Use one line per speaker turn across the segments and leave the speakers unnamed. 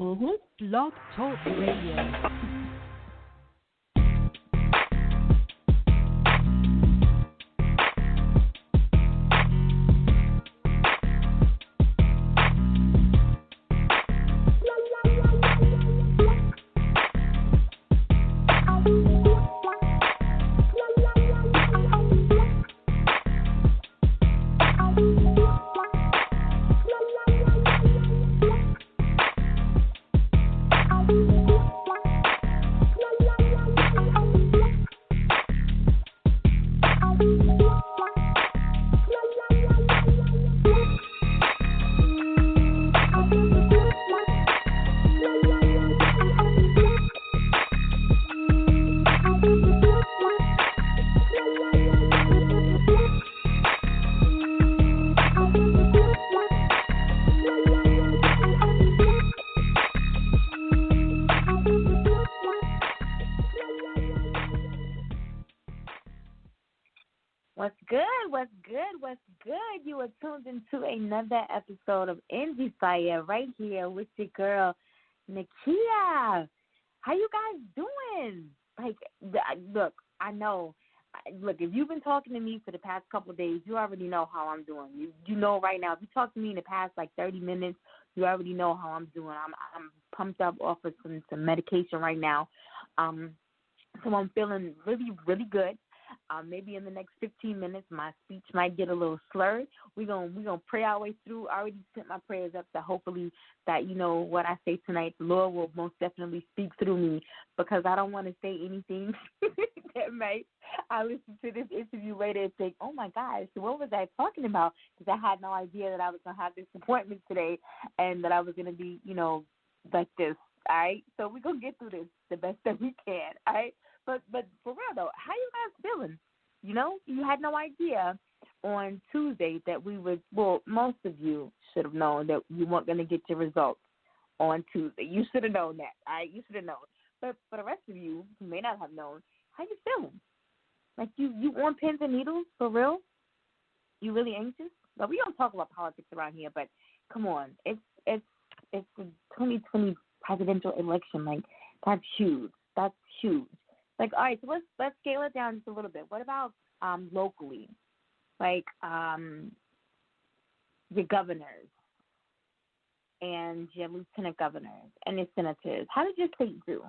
Mm-hmm.
Blog Talk Radio.
What's good? What's good? What's good? You are tuned into another episode of Endie Fiya right here with your girl, Nakia. How you guys doing? Look, I know. Look, if you've been talking to me for the past couple of days, you already know how I'm doing. You know right now. If you talk to me in the past 30 minutes, you already know how I'm doing. I'm pumped up off of some medication right now, so I'm feeling really, really good. Maybe in the next 15 minutes, my speech might get a little slurred. We're gonna pray our way through. I already sent my prayers up that hopefully that, what I say tonight, the Lord will most definitely speak through me, because I don't want to say anything that I listen to this interview later and think, oh my gosh, what was I talking about? Because I had no idea that I was going to have this appointment today and that I was going to be, like this. All right, so we're going to get through this the best that we can. All right. But for real, though, how you guys feeling? You had no idea on Tuesday that we would, well, most of you should have known that you weren't going to get your results on Tuesday. You should have known that, all right? You should have known. But for the rest of you who may not have known, how you feeling? Like, you on pins and needles, for real? You really anxious? Well, we don't talk about politics around here, but come on. It's the 2020 presidential election. Like, that's huge. That's huge. Like, all right, so let's scale it down just a little bit. What about locally? Like your governors and your lieutenant governors and your senators. How did your state do?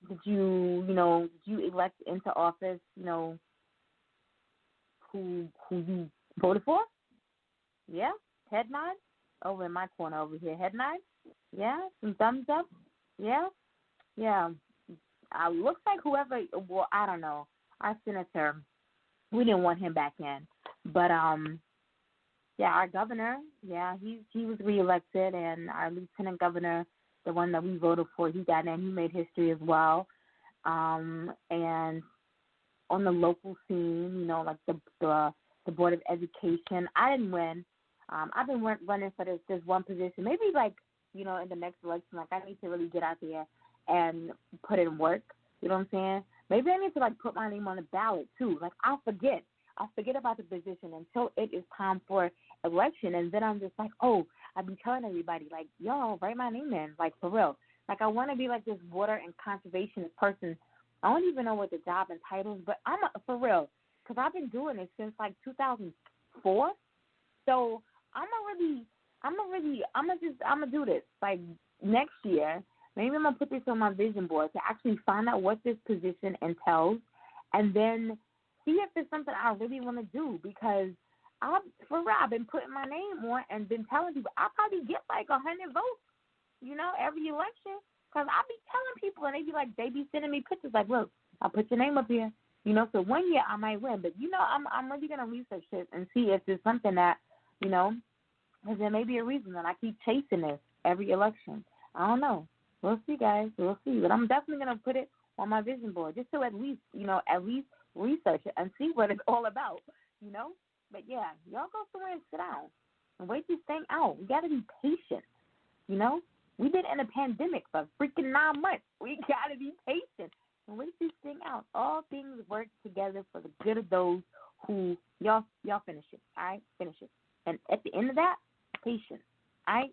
Did you elect into office, who you voted for? Yeah? Head nod? Over in my corner over here. Head nod? Yeah? Some thumbs up? Yeah? Yeah. Looks like whoever, well, I don't know, our senator, we didn't want him back in. But, yeah, our governor, yeah, he was reelected, and our lieutenant governor, the one that we voted for, he got in. He made history as well. And on the local scene, like the Board of Education, I didn't win. I've been running for this one position. Maybe, in the next election, I need to really get out there and put in work, you know what I'm saying? Maybe I need to, put my name on the ballot, too. I forget about the position until it is time for election, and then I'm just oh, I've been telling everybody, yo, write my name in, for real. I want to be, this water and conservationist person. I don't even know what the job entitles, but for real, because I've been doing this since, 2004, so I'm gonna do this, next year. Maybe I'm going to put this on my vision board to actually find out what this position entails and then see if it's something I really want to do, because I've been putting my name on and been telling people I'll probably get 100 votes, every election, because I'll be telling people and they be sending me pictures look, I'll put your name up here, so one year I might win. But, I'm really going to research this and see if there's something that, because there may be a reason that I keep chasing this every election. I don't know. We'll see, guys. We'll see. But I'm definitely going to put it on my vision board just to at least research it and see what it's all about, But, yeah, y'all go somewhere and sit down and wait this thing out. We got to be patient, We've been in a pandemic for freaking 9 months. We got to be patient and wait this thing out. All things work together for the good of those who y'all finish it, all right? Finish it. And at the end of that, patience, all right?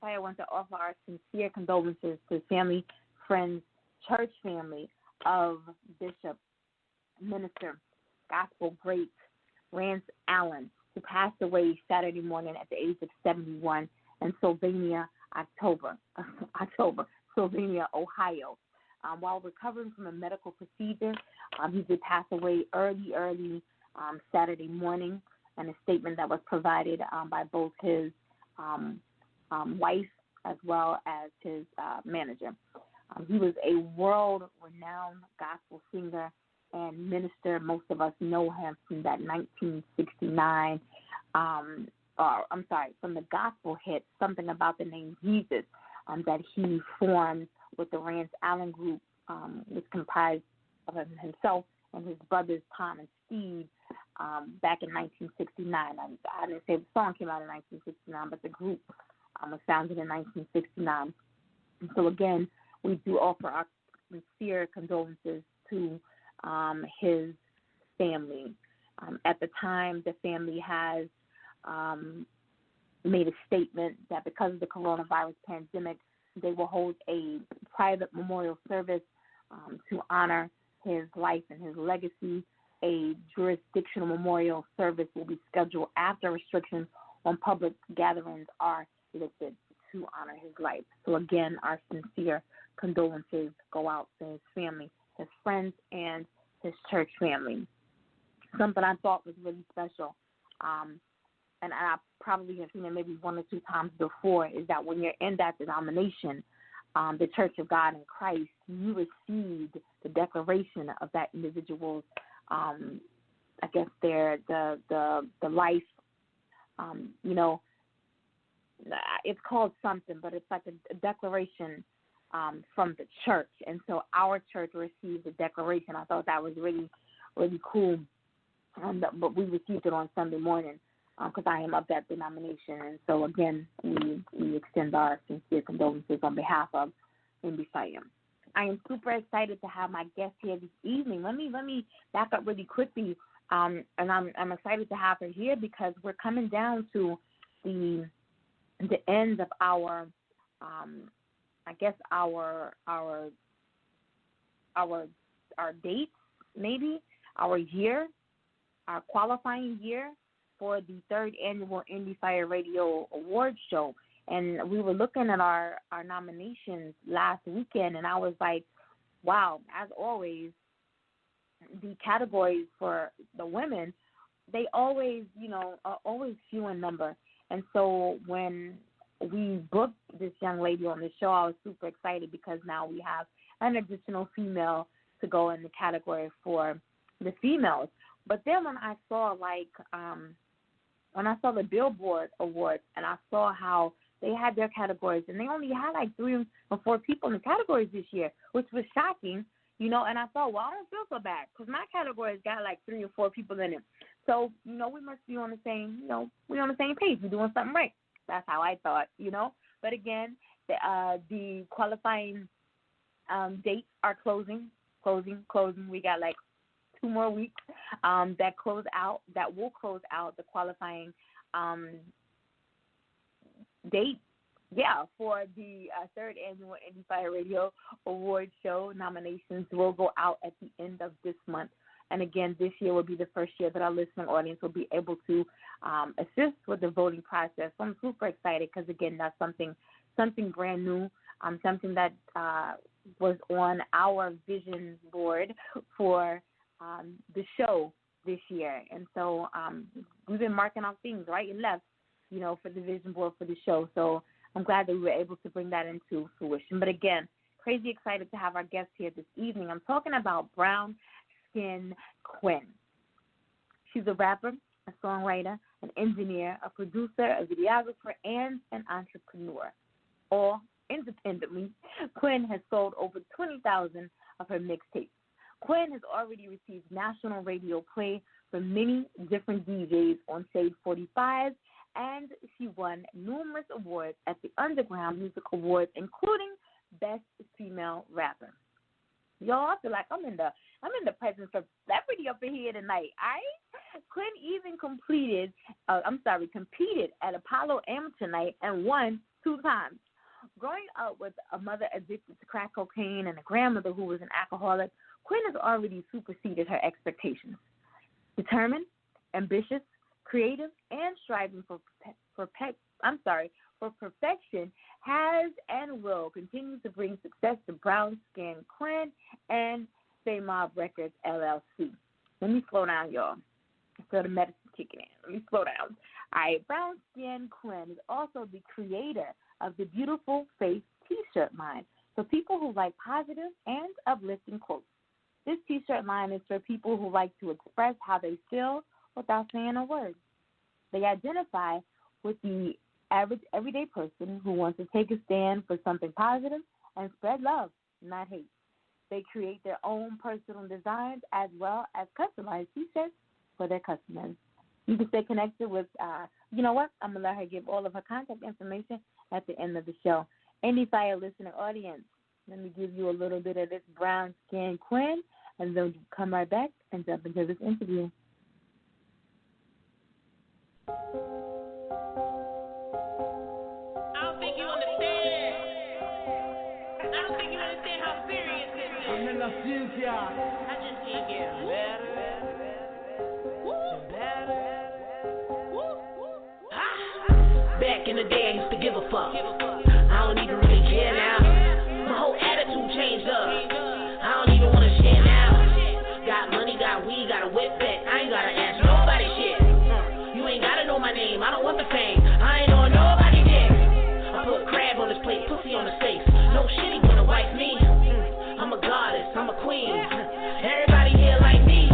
Fiya wants to offer our sincere condolences to family, friends, church family of Bishop, Minister, Gospel Great Rance Allen, who passed away Saturday morning at the age of 71 in Sylvania, Sylvania, Ohio. While recovering from a medical procedure, he did pass away early Saturday morning, and a statement that was provided by both his wife as well as his manager. He was a world-renowned gospel singer and minister. Most of us know him from that 1969, from the gospel hit, Something About the Name Jesus, that he formed with the Rance Allen Group, which comprised of himself and his brothers Tom and Steve, back in 1969. I didn't say the song came out in 1969, but the group was founded in 1969. And so again, we do offer our sincere condolences to his family. At the time, the family has made a statement that because of the coronavirus pandemic, they will hold a private memorial service to honor his life and his legacy. A jurisdictional memorial service will be scheduled after restrictions on public gatherings are lifted to honor his life. So again, our sincere condolences go out to his family, his friends, and his church family. Something I thought was really special, and I probably have seen it maybe one or two times before, is that when you're in that denomination, the Church of God in Christ, you received the declaration of that individual's, I guess the life, it's called something, but it's like a declaration from the church. And so our church received the declaration. I thought that was really, really cool. But we received it on Sunday morning because I am of that denomination. And so, again, we extend our sincere condolences on behalf of Endie Fiya. I am super excited to have my guest here this evening. Let me back up really quickly, and I'm excited to have her here because we're coming down to the end of our, our dates, maybe our year, our qualifying year for the third annual Endie Fiya Radio Awards Show. And we were looking at our nominations last weekend, and I was like, wow, as always, the categories for the women, they always, are always few in number. And so when we booked this young lady on the show, I was super excited because now we have an additional female to go in the category for the females. But then when I saw, the Billboard Awards, and I saw how they had their categories, and they only had like 3 or 4 people in the categories this year, which was shocking, and I thought, well, I don't feel so bad because my category's got like 3 or 4 people in it. So, we must be on the same, we're on the same page. We're doing something right. That's how I thought, But again, the qualifying dates are closing. We got like 2 more weeks that will close out the qualifying date, for the third annual Endie Fiya Radio Award Show. Nominations will go out at the end of this month. And again, this year will be the first year that our listening audience will be able to assist with the voting process. So I'm super excited because, again, that's something brand new, something that was on our vision board for the show this year. And so we've been marking out things right and left, for the vision board for the show. So I'm glad that we were able to bring that into fruition. But again, crazy excited to have our guest here this evening. I'm talking about Brown Skin Quin. She's a rapper, a songwriter, an engineer, a producer, a videographer, and an entrepreneur. All independently, Quin has sold over 20,000 of her mixtapes. Quin has already received national radio play from many different DJs on Shade 45, and she won numerous awards at the Underground Music Awards, including Best Female Rapper. Y'all, I feel like I'm in the presence of celebrity up in here tonight. Quin even competed at Apollo Amateur Night and won 2 times. Growing up with a mother addicted to crack cocaine and a grandmother who was an alcoholic, Quin has already superseded her expectations. Determined, ambitious, creative, and striving for perfection, has and will continue to bring success to Brown Skin Quin and Famob Records, LLC. Let me slow down, y'all. I feel the medicine kicking in. Let me slow down. All right, Brown Skin Quin is also the creator of the Beautiful Face T-shirt line for people who like positive and uplifting quotes. This T-shirt line is for people who like to express how they feel without saying a word. They identify with the average everyday person who wants to take a stand for something positive and spread love, not hate. They create their own personal designs as well as customized T-shirts for their customers. You can stay connected with, you know what? I'm going to let her give all of her contact information at the end of the show. Endie Fiya listener audience, let me give you a little bit of this Brown Skin Quin, and then we'll come right back and jump into this interview.
I don't think you understand. I don't think you understand how serious this is. I just need you better. Back in the day, I used to give a fuck. I don't even really care now. My whole attitude changed up. I don't even wanna share now. Got money, got weed, got a whip back. I ain't gotta ask nobody shit. You ain't gotta know my name. I don't want the fame. I ain't on nobody dick. I put crab on his plate, pussy on his face. No shit, he wanna wife me. I'm a goddess, I'm a queen. Everybody here like me.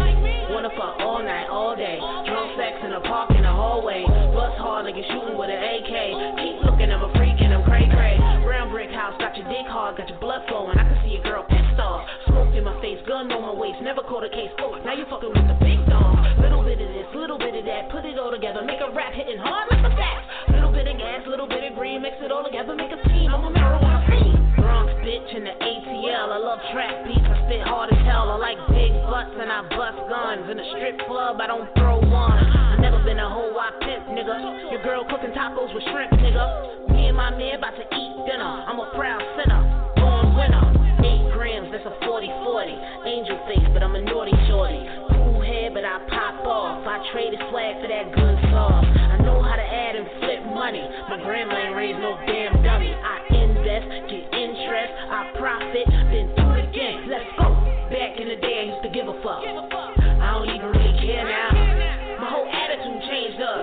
Wanna fuck all night, all day. Drunk sex in the park, in the hallway. Bust hard like you're shooting with an AK. Keep looking, I'm a freak and I'm cray-cray. Brown brick house, got your dick hard, got your blood flowing. I can see a girl pissed off. Smoke in my face, gun on my waist. Never caught a case. Oh, now you fucking with the big dog. Little bit of this, little bit of that. Put it all together, make a rap hitting hard like a sax. Little bit of gas, little bit of green. Mix it all together, make a team. I'm a marijuana fiend. Bronx bitch in the ATL. I love trap beats, I spit hard as hell. I like big butts and I bust guns. In a strip club, I don't throw one. I never been a hoe, I pimp, nigga. Your girl cooking tacos with shrimp, nigga. Me and my man about to eat dinner. I'm a proud sinner, born winner. 8 grams, that's a 40-40. Angel face, but I'm a naughty shorty. Cool head, but I pop off. I trade a swag for that good sauce. I know how to add and flip money. My grandma ain't raised no damn dummy. I invest, get interest, I profit, then do it again. Let's go. Back in the day, I used to give a fuck. I don't even really care now. My whole attitude changed up.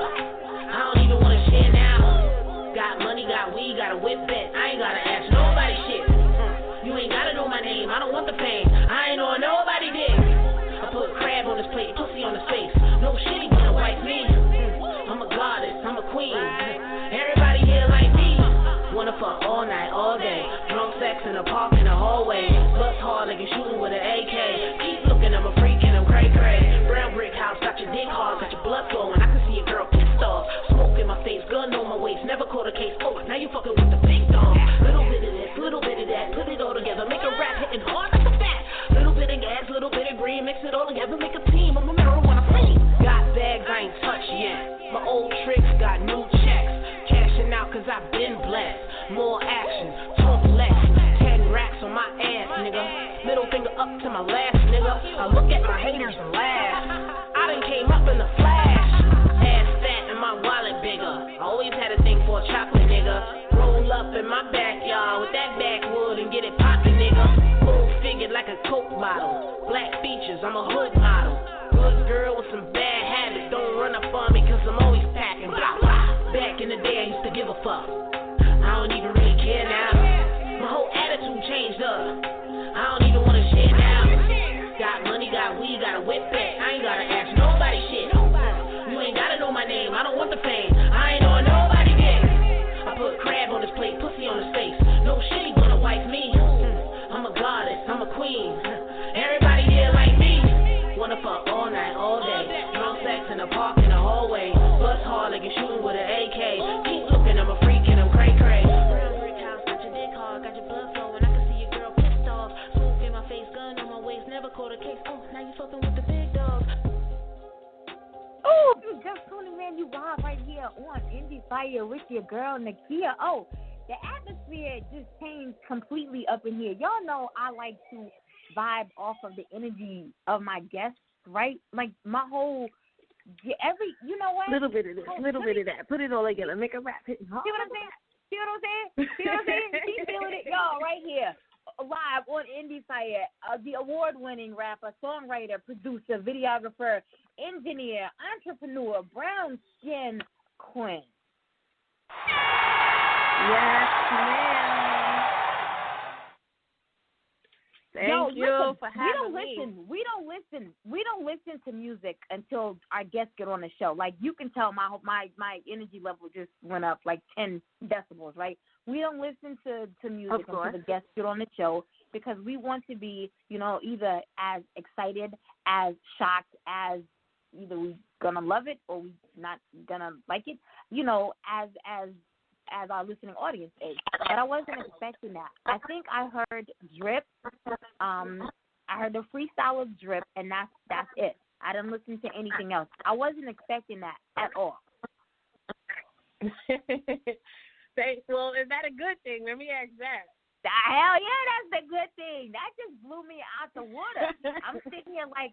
I don't even wanna share now. Got money, got weed, got a whip back. I ain't gotta ask nobody shit. You ain't gotta know my name, I don't want the fame. I ain't on nobody dick. I put crab on his plate, pussy on his face. No shit, he wanna wife me. I'm a goddess, I'm a queen. Everybody here like me. Wanna fuck all night, all day. Drunk sex in the park, in the hallway. Bust hard like you're shooting with an AK. Keep looking, I'm a freak and I'm cray-cray. Brown brick house, got your dick hard, got your blood flowing. I can see a girl pissed off. Smoke in my face, gun on my waist. Never caught a case. Oh, now you fucking with the big dog. Little bit of this, little bit of that. Put it all together, make a rap hitting hard like a fat. Little bit of gas, little bit of green. Mix it all together, make a team. I'm a marijuana fiend. Got bags I ain't touched yet. My old tricks got new checks. Cashing out cause I've been blessed. More action, talk less. 10 racks on my ass, nigga. Middle finger up to my last, nigga. I look at my haters and laugh. I done came up in the flash. Ass fat and my wallet bigger. I always had a thing for a chocolate nigga. Roll up in my backyard with that backwood and get it poppin', nigga. Full figured like a Coke bottle. Black features, I'm a hood model. Good girl with some bad habits. Don't run up on me cause I'm always packing. Blah, blah. Back in the day I used to give a fuck. I don't even really care now. My whole attitude changed up. I don't even wanna share now. Got money, got weed, got a whip back. I ain't gotta ask nobody shit. You ain't gotta know my name, I don't want the fame. I ain't on nobody dick. I put crab on his plate, pussy on his face. No shit, he wanna wife me. I'm a goddess, I'm a queen. Everybody here like me. Wanna fuck all night, all day. Drunk sex in the park, in the hallway. Bust hard like you're shooting with an AK. Keep looking, I'm a freak and I'm cray-cray. Brown brick house, got your dick hard, got your blood flowing. I can see a girl pissed off. Smoke in my face, gun on my waist. Never caught a case. Oh, now you fucking with the big dog.
Oh, if you just tuning in, you live right here on Endie Fiya with your girl Nakia. Oh, the atmosphere just changed completely up in here. Y'all know I like to vibe off of the energy of my guests, right? Like my whole you know what?
Little bit of this, little bit of that. Put it all together. Make a rap hit.
See what I'm saying? See what I'm saying? See what I'm saying? She's feeling it, y'all, right here. Live on Endie Fiya, the award-winning rapper, songwriter, producer, videographer, engineer, entrepreneur, brown Skin Quin.
Yes, ma'am. Thank you for having me.
We don't listen to music until our guests get on the show. Like you can tell my energy level just went up like 10 decibels, right? We don't listen to music until the guests get on the show because we want to be, either as excited, as shocked, as either we gonna love it or we not gonna like it, as our listening audience is. But I wasn't expecting that. I think I heard Drip. I heard the freestyle of Drip, and that's it. I didn't listen to anything else. I wasn't expecting that at all.
Well, is that a good thing? Let me ask that.
Hell yeah, that's the good thing. That just blew me out the water. I'm sitting here like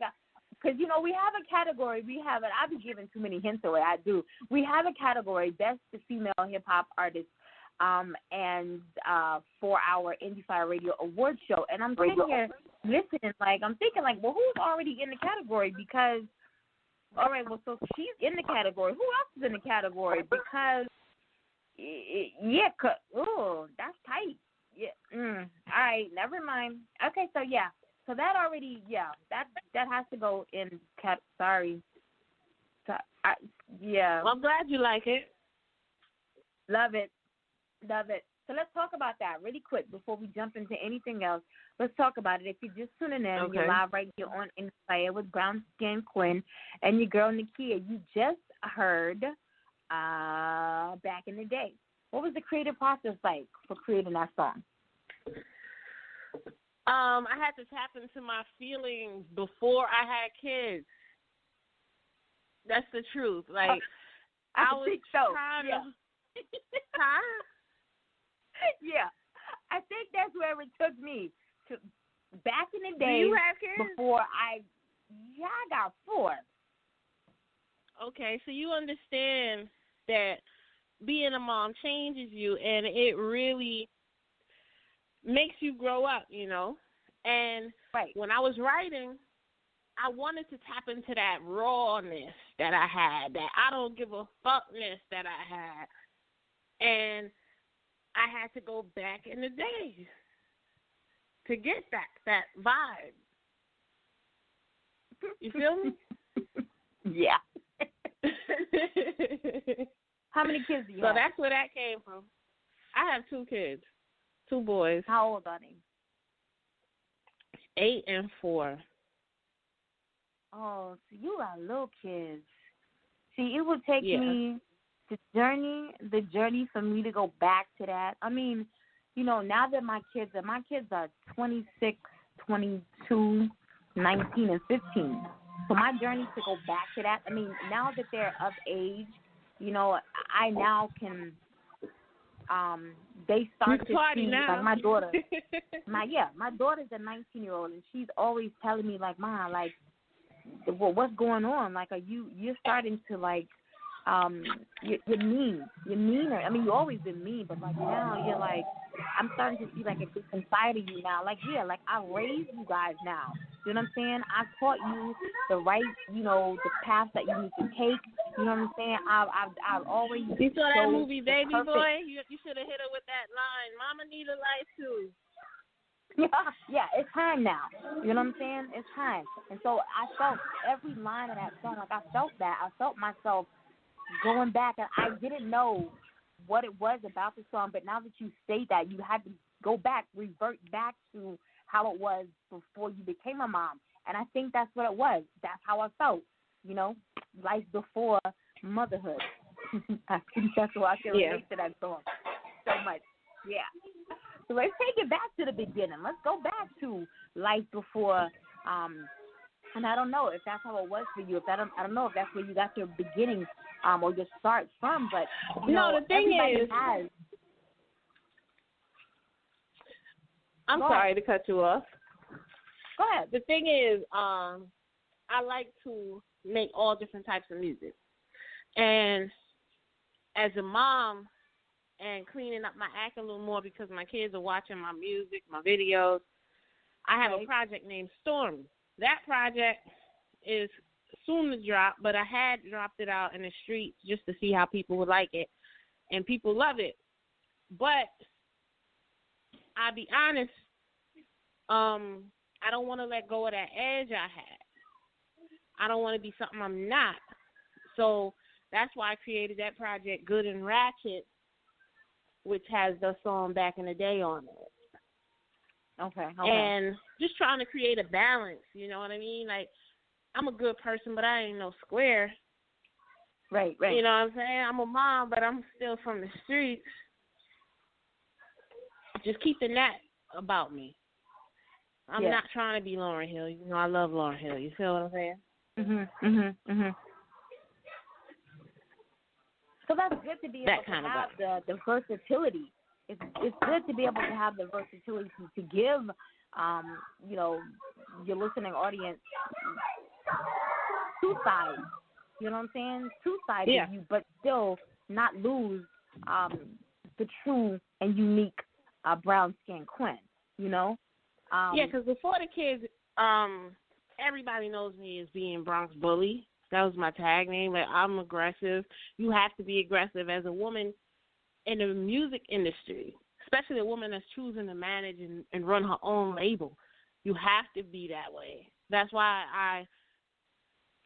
because, we have a category. I be giving too many hints away. I do. We have a category, Best Female Hip-Hop Artist, and for our Endie Fiya Radio Award Show. And I'm sitting here listening, I'm thinking, well, who's already in the category? Because, all right, well, so she's in the category. Who else is in the category? Because, that's tight. Yeah. All right, never mind. Okay, so, yeah. So that already, that has to go in sorry. Yeah.
Well, I'm glad you like it.
Love it. So let's talk about that really quick before we jump into anything else. Let's talk about it. If you're just tuning in, You're live right here on Endie Fiya with Brown Skin Quin and your girl Nakia. You just heard Back in the Day. What was the creative process like for creating that song?
I had to tap into my feelings before I had kids. That's the truth. Like, I was trying to... Huh?
Yeah. I think that's where it took me. To back in the day,
do you have kids?
Before I got 4.
Okay, so you understand that being a mom changes you, and it really makes you grow up, And when I was writing, I wanted to tap into that rawness that I had, that I don't give a fuckness that I had. And I had to go back in the day to get that vibe. You feel me?
Yeah. How many kids do you have?
So that's where that came from. I have 2 kids, 2 boys.
How old are they?
8 and 4.
Oh, so you got little kids. See, it would take me the journey for me to go back to that. I mean, now that my kids are 26, 22, 19, and 15. So my journey to go back to that, I mean, now that they're of age, I now can, they start to see,
now.
like my daughter, my daughter's a 19-year-old, and she's always telling me, like, Mom, like, what's going on? Like, you're starting to, like, you're mean. You're meaner. I mean, you've always been mean, but, like, now you're, like, I'm starting to see, like, a different side of you now. Like, like, I raised you guys now. You know what I'm saying? I taught you the right, the path that you need to take. You know what I'm saying? I've always.
You saw that movie, Baby Boy? You should have hit her with that line. Mama need a life too.
Yeah, it's time now. You know what I'm saying? It's time. And so I felt every line of that song. Like, I felt that. I felt myself going back, and I didn't know what it was about the song. But now that you state that, you had to go back, revert back to how it was before you became a mom. And I think that's what it was. That's how I felt, life before motherhood. I think that's why I can relate to that song so much. Yeah. So let's take it back to the beginning. Let's go back to life before, and I don't know if that's how it was for you. I don't know if that's where you got your beginning or your start from, but,
the thing is, I'm sorry to cut you off.
Go ahead.
The thing is, I like to make all different types of music. And as a mom and cleaning up my act a little more because my kids are watching my music, my videos, I have a project named Stormy. That project is soon to drop, but I had dropped it out in the streets just to see how people would like it. And people love it. But I'll be honest, I don't want to let go of that edge I had. I don't want to be something I'm not. So that's why I created that project, Good and Ratchet, which has the song Back in the Day on it.
Okay.
And just trying to create a balance, you know what I mean? Like, I'm a good person, but I ain't no square.
Right.
You know what I'm saying? I'm a mom, but I'm still from the streets. Just keeping that about me. I'm not trying to be Lauryn Hill. You know, I love Lauryn Hill. You feel what I'm saying?
So that's good to be able to have the versatility. It's good to be able to have the versatility to give, you know, your listening audience two sides. You know what I'm saying? Two sides of you, but still not lose the true and unique brown skin Quin. You know?
Because before the kids, everybody knows me as being Bronx Bully. That was my tag name. Like, I'm aggressive. You have to be aggressive as a woman in the music industry, especially a woman that's choosing to manage and run her own label. You have to be that way. That's why I,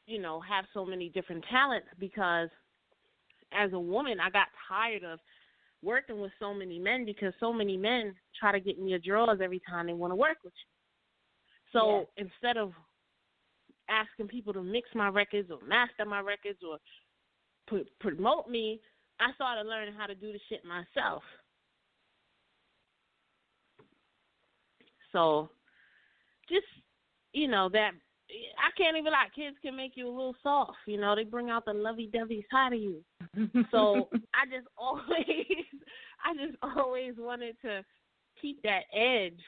you know, have so many different talents, because as a woman, I got tired of working with so many men, because so many men try to get in your drawers every time they want to work with you. So instead of asking people to mix my records or master my records or promote me, I started learning how to do the shit myself. So just, you know, that I can't even lie. Kids can make you a little soft. You know, they bring out the lovey-dovey side of you. So I just always wanted to keep that edge.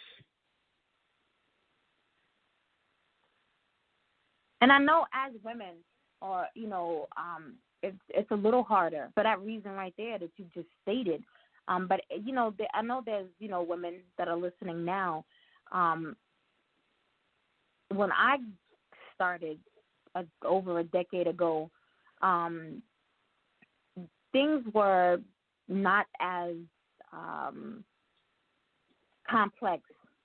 And I know as women, or, you know, it's a little harder for that reason right there that you just stated. But, you know, I know there's, you know, women that are listening now. When I started over a decade ago, things were not as complex.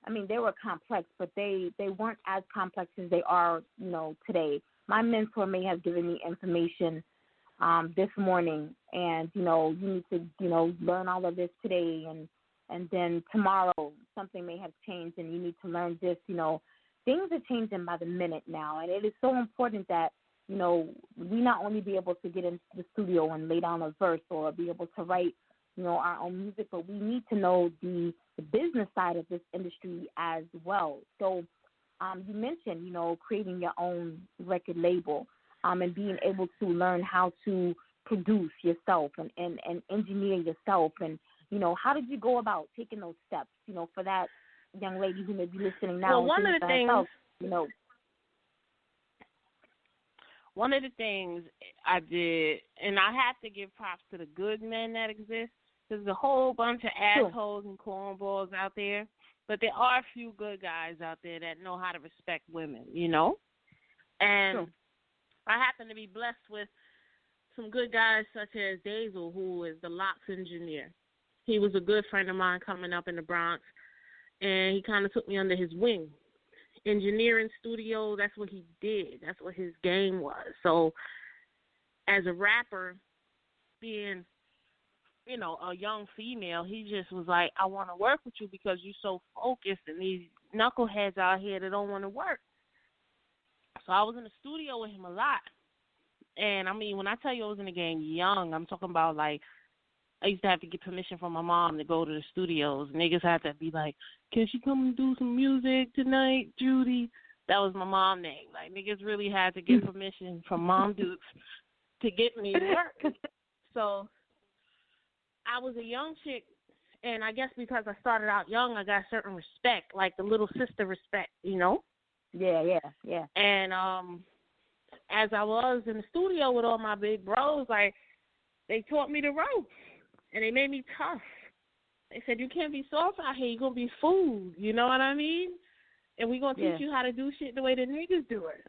I mean, they were complex, but they weren't as complex as they are, you know, today. My mentor may have given me information this morning, and, you know, you need to, you know, learn all of this today, and then tomorrow something may have changed and you need to learn this. You know, things are changing by the minute now, and it is so important that, you know, we not only be able to get into the studio and lay down a verse or be able to write, you know, our own music, but we need to know the business side of this industry as well. So you mentioned, you know, creating your own record label and being able to learn how to produce yourself and engineer yourself. And, you know, how did you go about taking those steps, you know, for that young lady who may be listening now?
Well, one of the things I did, and I have to give props to the good men that exist, there's a whole bunch of assholes and cornballs out there, but there are a few good guys out there that know how to respect women, you know? And I happen to be blessed with some good guys such as Dazel, who is the locks engineer. He was a good friend of mine coming up in the Bronx, and he kind of took me under his wing. Engineering studio, that's what he did. That's what his game was. So as a rapper, being, you know, a young female, he just was like, I want to work with you because you're so focused and these knuckleheads out here that don't want to work. So I was in the studio with him a lot. And, I mean, when I tell you I was in the game young, I'm talking about, like, I used to have to get permission from my mom to go to the studios. Niggas had to be like, can she come and do some music tonight, Judy? That was my mom name. Like, niggas really had to get permission from Mom Dukes to get me to work. So I was a young chick And I guess because I started out young, I got certain respect, like the little sister respect, you know?
Yeah.
And as I was in the studio with all my big bros, like, they taught me the ropes, and they made me tough. They said, you can't be soft out here. You're going to be fooled. You know what I mean? And we're going to teach you how to do shit the way the niggas do it.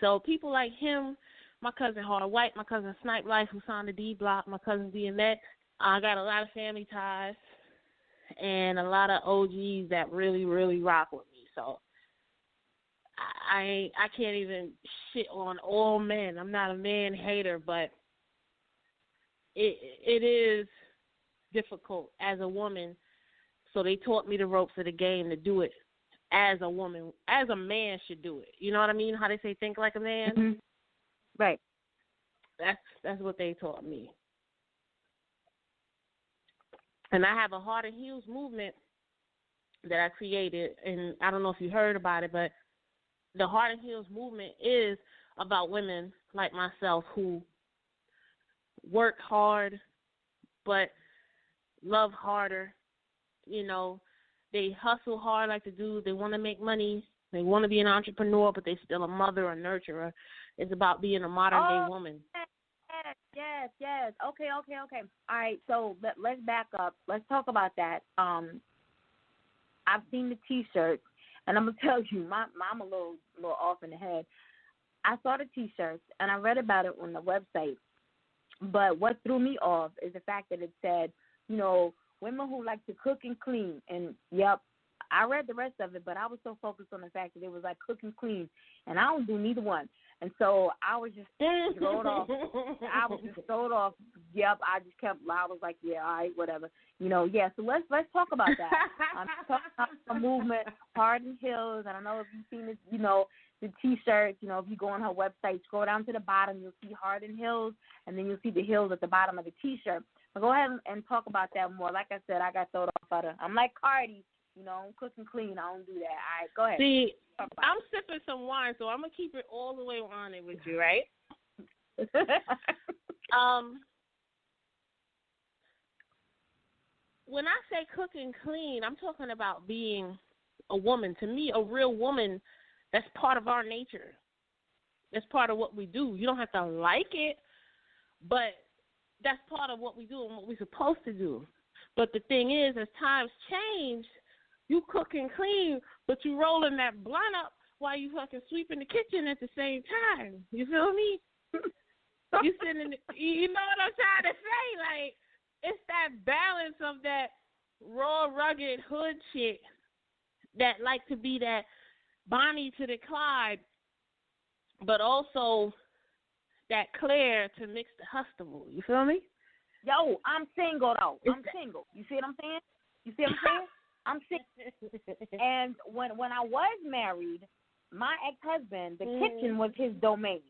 So people like him, my cousin Hard White, my cousin Snipe Life, who signed the D Block, my cousin DMX, I got a lot of family ties and a lot of OGs that really, really rock with me. So I can't even shit on all men. I'm not a man hater, but it is difficult as a woman. So they taught me the ropes of the game to do it as a woman, as a man should do it. You know what I mean? How they say think like a man?
Mm-hmm. Right.
That's what they taught me. And I have a Heart and Heels movement that I created, and I don't know if you heard about it, but the Heart and Heels movement is about women like myself who work hard but love harder. You know, they hustle hard like the dudes. They want to make money. They want to be an entrepreneur, but they still a mother or nurturer. It's about being a modern-day woman.
Yes. Okay. All right, so let's back up. Let's talk about that. I've seen the T-shirts, and I'm going to tell you, I'm a little off in the head. I saw the T-shirts, and I read about it on the website. But what threw me off is the fact that it said, you know, women who like to cook and clean. And, yep, I read the rest of it, but I was so focused on the fact that it was like cook and clean, and I don't do neither one. And so I was just thrown off. Yep, I was like, yeah, all right, whatever. You know, yeah, so let's talk about that. I'm talking about the movement, Heart and Heels. I don't know if you've seen this, you know, the T-shirts. You know, if you go on her website, scroll down to the bottom, you'll see Heart and Heels, and then you'll see the heels at the bottom of the T-shirt. But go ahead and talk about that more. Like I said, I got thrown off at her. I'm like Cardi, you know, I'm cooking clean. I don't do that. All right, go ahead.
See, I'm sipping some wine, so I'm going to keep it all the way on it with you, right? When I say cooking clean, I'm talking about being a woman. To me, a real woman, that's part of our nature. That's part of what we do. You don't have to like it, but that's part of what we do and what we're supposed to do. But the thing is, as times change, you cook and clean, but you rolling that blunt up while you fucking sweeping the kitchen at the same time. You feel me? You sitting, you know what I'm trying to say? Like, it's that balance of that raw, rugged hood chick that like to be that Bonnie to the Clyde, but also that Claire to mix the Huxtable. You feel me?
Yo, I'm single though. I'm single. You see what I'm saying? I'm single. And when I was married, my ex-husband, the kitchen was his domain.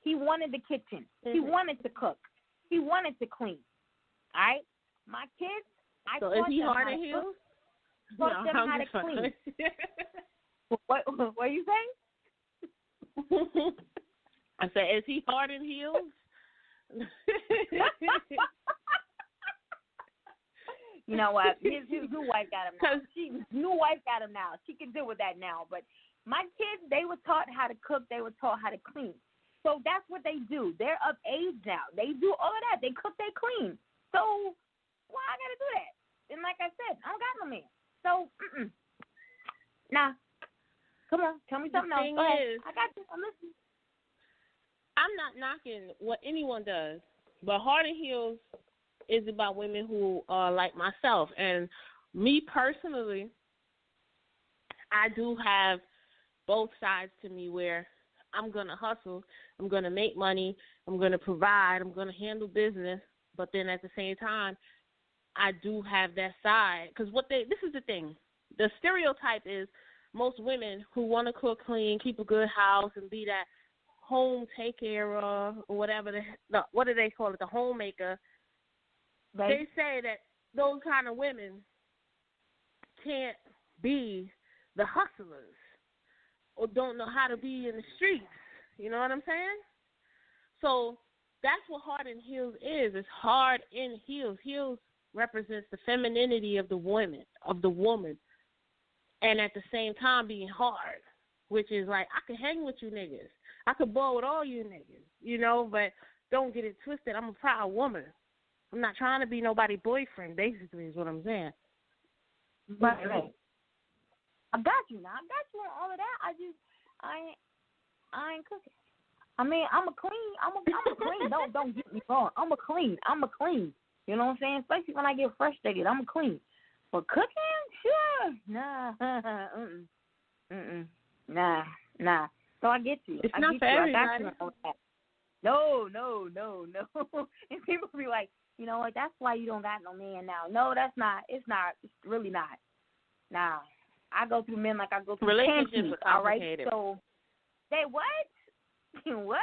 He wanted the kitchen. He wanted to cook. He wanted to clean. All right? My kids, I taught them how to cook. Taught them how to clean. What are you saying?
I said, is he hard in heels?
You know what? His new wife got him now. New wife got him now. She can deal with that now. But my kids, they were taught how to cook. They were taught how to clean. So that's what they do. They're of age now. They do all of that. They cook, they clean. So why I got to do that? And like I said, I don't got no man. So, Nah. Come on. Tell me something else. Go ahead. I got you. I'm listening.
I'm not knocking what anyone does, but Heart and Heels is about women who are like myself. And me personally, I do have both sides to me where I'm going to hustle, I'm going to make money, I'm going to provide, I'm going to handle business, but then at the same time, I do have that side. Because this is the thing, the stereotype is most women who want to cook clean, keep a good house, and be that home take care of, or whatever, what do they call it, the homemaker. Right. They say that those kind of women can't be the hustlers or don't know how to be in the streets. You know what I'm saying? So that's what Heart and Heels is. It's hard in heels. Heels represents the femininity of the woman, and at the same time being hard, which is like, I can hang with you niggas. I could ball with all you niggas, you know, but don't get it twisted. I'm a proud woman. I'm not trying to be nobody's boyfriend, basically, is what I'm saying.
Right. I got you now. I got you on all of that. I ain't cooking. I mean, I'm a clean. Don't get me wrong. I'm a clean. You know what I'm saying? Especially when I get frustrated, I'm a clean. But cooking, sure, nah, nah. So I get you.
It's
I
not
get
for
you.
everybody.
I got you on all that. No. And people be like, you know what? That's why you don't got no man now. No, that's not. It's not. It's really not. Nah, I go through men like I go through
relationships
panties.
are
All right.
complicated.
So they what? What?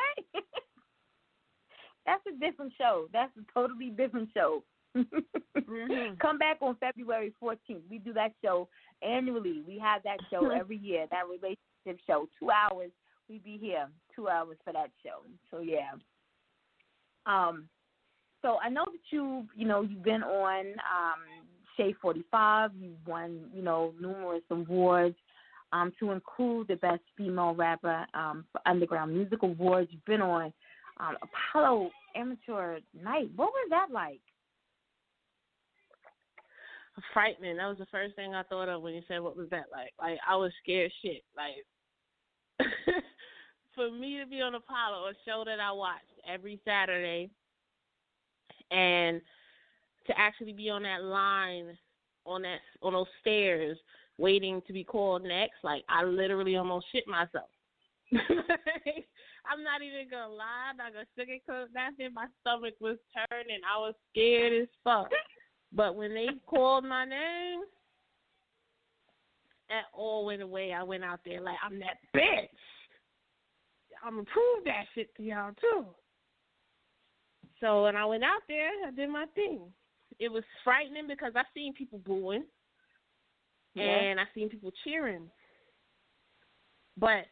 That's a different show. That's a totally different show.
Mm-hmm.
Come back on February 14th. We do that show annually. We have that show every year, that relationship show. 2 hours. We be here 2 hours for that show. So, yeah. So I know that you've been on Shade 45. You've won, numerous awards. To include the Best Female Rapper for Underground Music Awards. You've been on Apollo Amateur Night. What was that like?
Frightening. That was the first thing I thought of when you said, what was that like? Like, I was scared shit. Like, for me to be on Apollo, a show that I watched every Saturday, and to actually be on that line, on those stairs, waiting to be called next, like, I literally almost shit myself. I'm not even going to lie. I'm not going to sugarcoat nothing. My stomach was turning. I was scared as fuck. But when they called my name, that all went away. I went out there like, I'm that bitch. I'm going to prove that shit to y'all, too. So when I went out there, I did my thing. It was frightening because I seen people booing. And I seen people cheering. But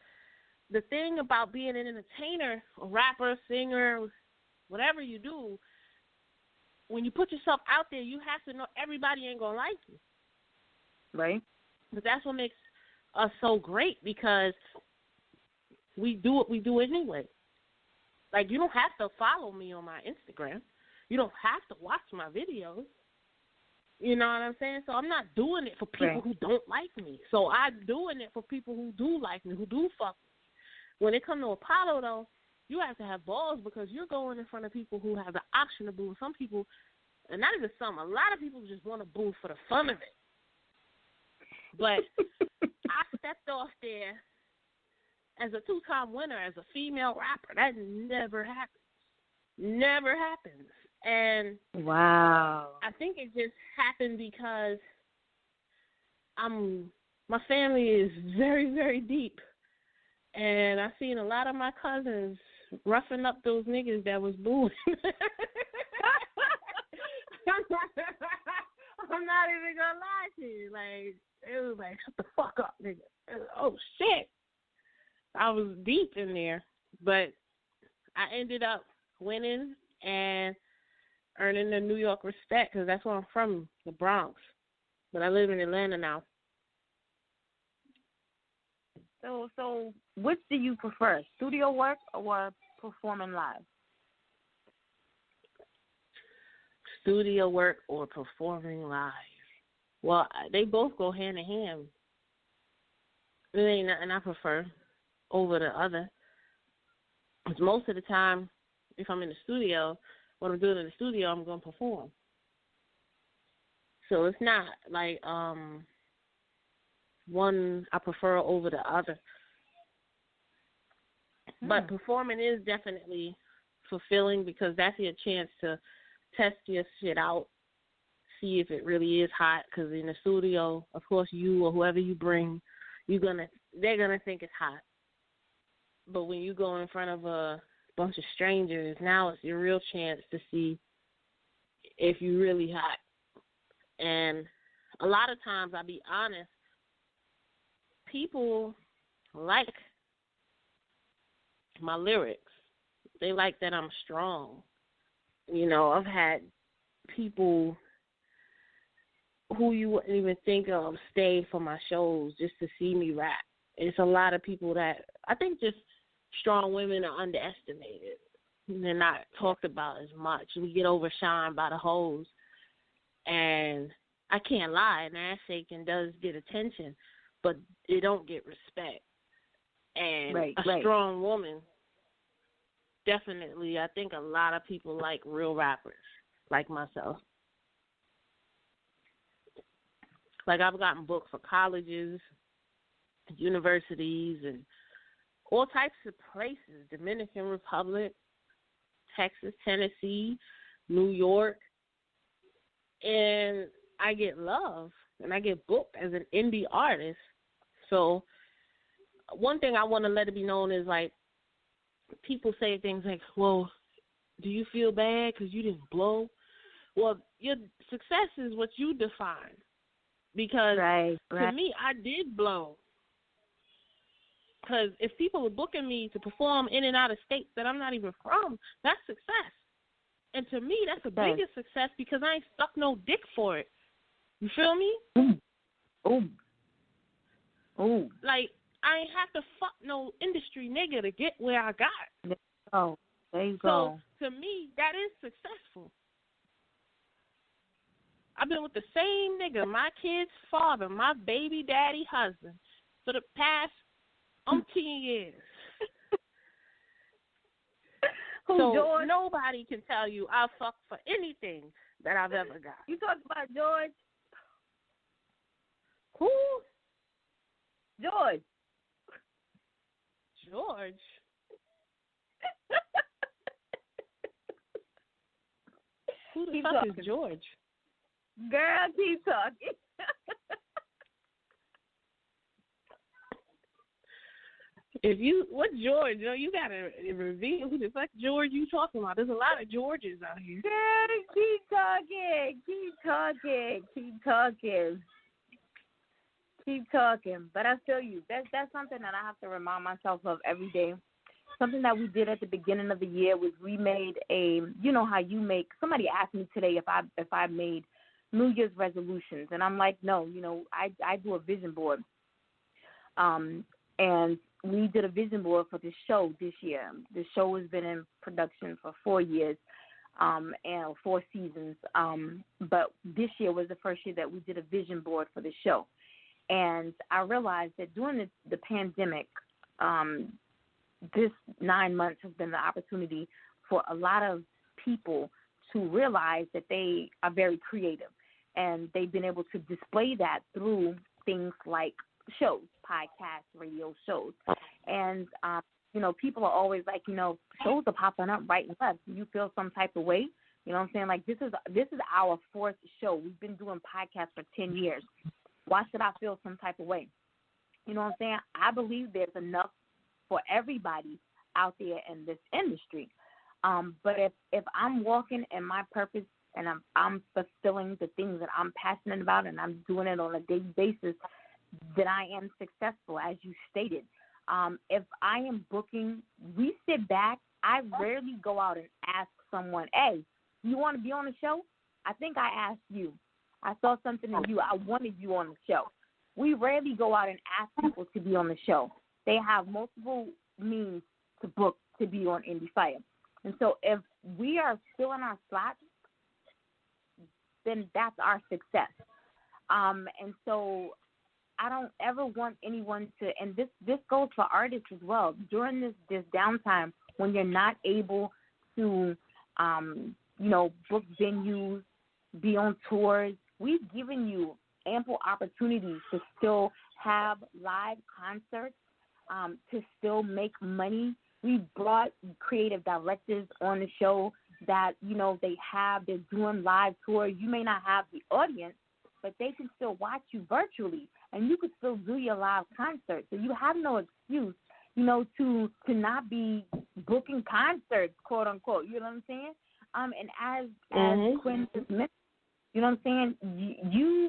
the thing about being an entertainer, a rapper, singer, whatever you do, when you put yourself out there, you have to know everybody ain't going to like you.
Right.
But that's what makes us so great, because we do what we do anyway. Like, you don't have to follow me on my Instagram. You don't have to watch my videos. You know what I'm saying? So I'm not doing it for people who don't like me. So I'm doing it for people who do like me, who do fuck me. When it comes to Apollo, though, you have to have balls, because you're going in front of people who have the option to boo. Some people, and not even some, a lot of people just want to boo for the fun of it. But I stepped off there as a 2-time winner, as a female rapper. That never happens. Never happens. And
wow,
I think it just happened because my family is very, very deep, and I seen a lot of my cousins roughing up those niggas that was booing. I'm not even gonna lie to you. Like, it was like, shut the fuck up, nigga. Oh shit, I was deep in there, but I ended up winning and earning the New York respect, because that's where I'm from, the Bronx. But I live in Atlanta now.
So which do you prefer, studio work or performing live?
Studio work or performing live? Well, they both go hand in hand. There ain't nothing I prefer over the other. Because most of the time, if I'm in the studio, what I'm doing in the studio, I'm going to perform. So it's not like one I prefer over the other. But performing is definitely fulfilling, because that's your chance to test your shit out, see if it really is hot. Because in the studio, of course, you or whoever you bring, they're gonna think it's hot. But when you go in front of a bunch of strangers, now it's your real chance to see if you're really hot. And a lot of times, I'll be honest, people like my lyrics. They like that I'm strong. You know, I've had people who you wouldn't even think of stay for my shows just to see me rap. It's a lot of people that I think just strong women are underestimated. They're not talked about as much. We get overshined by the hoes. And I can't lie, an ass shaking does get attention, but it don't get respect. And a strong woman, definitely, I think a lot of people like real rappers, like myself. Like, I've gotten booked for colleges, universities, and all types of places, Dominican Republic, Texas, Tennessee, New York. And I get love, and I get booked as an indie artist. So one thing I want to let it be known is, like, people say things like, well, do you feel bad because you didn't blow? Well, your success is what you define. Because to me, I did blow. Because if people are booking me to perform in and out of states that I'm not even from, that's success. And to me, that's the biggest success because I ain't stuck no dick for it. You feel me?
Ooh.
Like, I ain't have to fuck no industry nigga to get where I got.
Oh, there you go.
So, to me, that is successful. I've been with the same nigga, my kid's father, my baby daddy husband, for the past umpteen years. So George? Nobody can tell you I fuck for anything that I've ever got.
You talking about George?
Who?
George.
George? Who the fuck is George?
Girl, keep talking.
What George? You gotta reveal who the fuck George you talking about. There's a lot of Georges out here.
Girl, keep talking. But I feel you. That's something that I have to remind myself of every day. Something that we did at the beginning of the year was we made how you make. Somebody asked me today if I made New Year's resolutions, and I'm like, no. I do a vision board. And we did a vision board for the show this year. The show has been in production for 4 years, and 4 seasons. But this year was the first year that we did a vision board for the show. And I realized that during the pandemic, this 9 months has been the opportunity for a lot of people to realize that they are very creative. And they've been able to display that through things like shows, podcasts, radio shows. And, people are always like, shows are popping up right and left. Do you feel some type of way? You know what I'm saying? Like, this is our 4th show. We've been doing podcasts for 10 years. Why should I feel some type of way? You know what I'm saying? I believe there's enough for everybody out there in this industry. But if I'm walking in my purpose and I'm fulfilling the things that I'm passionate about and I'm doing it on a daily basis, then I am successful, as you stated. If I am booking, we sit back. I rarely go out and ask someone, hey, you want to be on the show? I think I asked you. I saw something in you. I wanted you on the show. We rarely go out and ask people to be on the show. They have multiple means to book to be on Endie Fiya. And so if we are still in our slots, then that's our success. And so I don't ever want anyone to, and this goes for artists as well, during this downtime when you're not able to, book venues, be on tours, we've given you ample opportunities to still have live concerts, to still make money. We brought creative directors on the show that, they're doing live tours. You may not have the audience, but they can still watch you virtually, and you could still do your live concert. So you have no excuse, to not be booking concerts, quote unquote. You know what I'm saying? And as Quinn just mentioned, you know what I'm saying?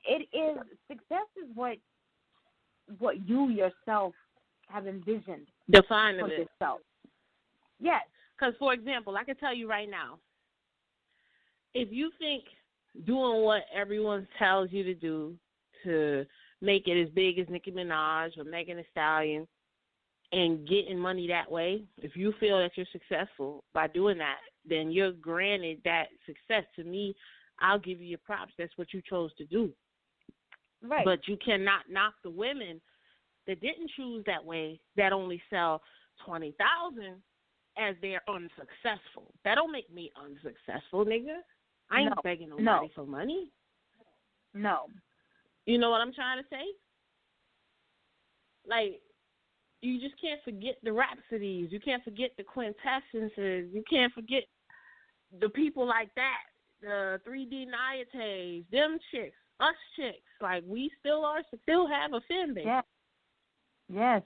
It is success is what you yourself have envisioned.
Define
for
it.
Yourself. Yes.
Because, for example, I can tell you right now, if you think doing what everyone tells you to do to make it as big as Nicki Minaj or Megan Thee Stallion and getting money that way, if you feel that you're successful by doing that, then you're granted that success. To me, I'll give you your props. That's what you chose to do.
Right.
But you cannot knock the women that didn't choose that way, that only sell 20,000 as they're unsuccessful. That don't make me unsuccessful, nigga. I ain't begging nobody for money.
No.
You know what I'm trying to say? Like, you just can't forget the Rhapsodies. You can't forget the Quintessences. You can't forget the people like that, the 3D Niates, them chicks, us chicks. Like, we still have a fan base.
Yeah. Yes.